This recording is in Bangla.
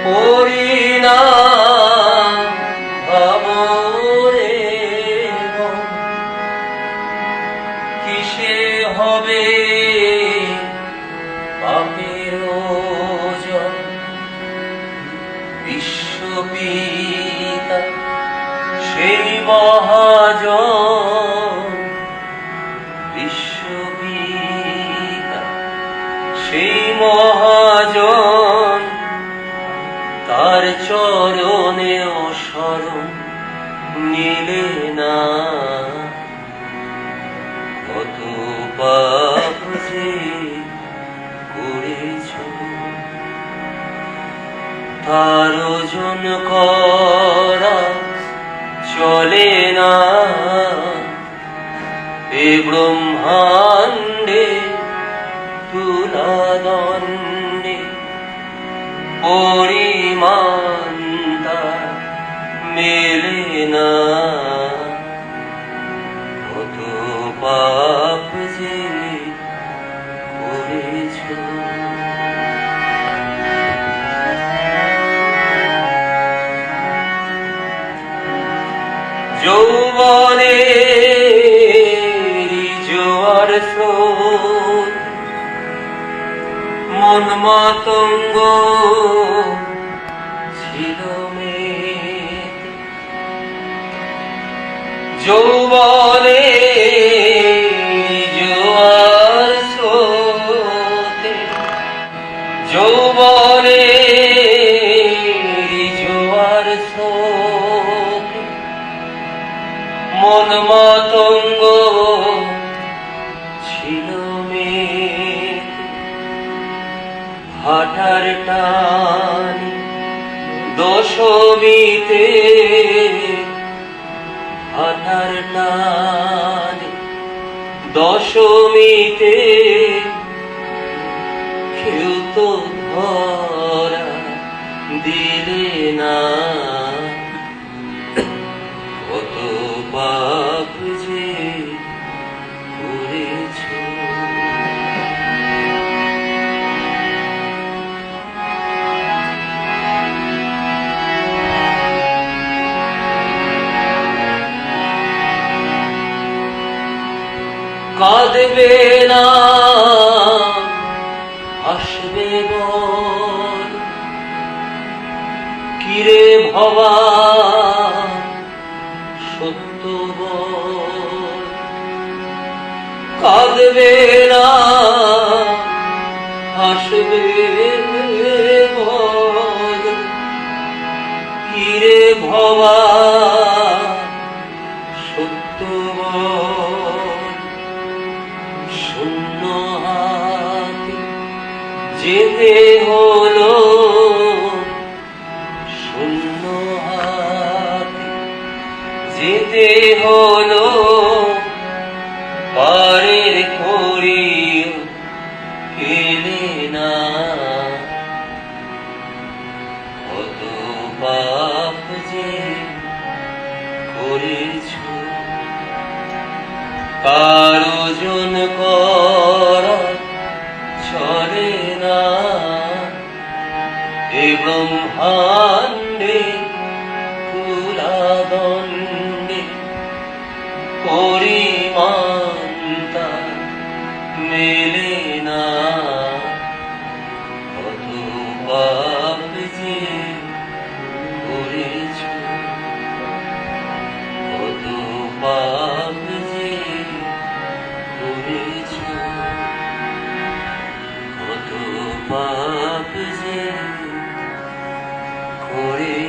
পরিণাম ভাবরে কিসে হবে পাপের ওজন বিশ্বপিতা সেই মহাজন বিশ্বপিতা সেই মহাজন তার চরণেও শরণ নিলে না কত পাপ যে করেছ তার ওজন করা চলে না এ ব্রহ্মাণ্ডে তুলাদণ্ডে পরিমাণ তার মেলে না কত পাপ যে করেছ যৌবনের জোয়ার স্রোত মন মাতঙ্গ ছিল মেতে যৌবনের জোয়ার স্রোতে যৌবনের জোয়ার স্রোতে মন মাতঙ্গ ছিল মেতে ভাটার টানি দশমীতে ভাটার টানি দশমীতে কেউ তো ধরা দিলে না কত পাপ যে করেছ কাঁদবে না আসবে বল কিরে ভবা সত্য বল কাঁদবে না আসবে বল কিরে ভবা সত্য বল শূন্য হাতে যেতে হলো শূন্য হাতে যেতে হলো পারের করিও পেলে না কত পাপ যে করেছ কার ওজন করা চলে না এ ব্রহ্মাণ্ডে তুলাদণ্ডে পরিমাণ তার মেলে না কত পাপ যে করেছ কত পাপ যে করেছ কত পাপ যে করে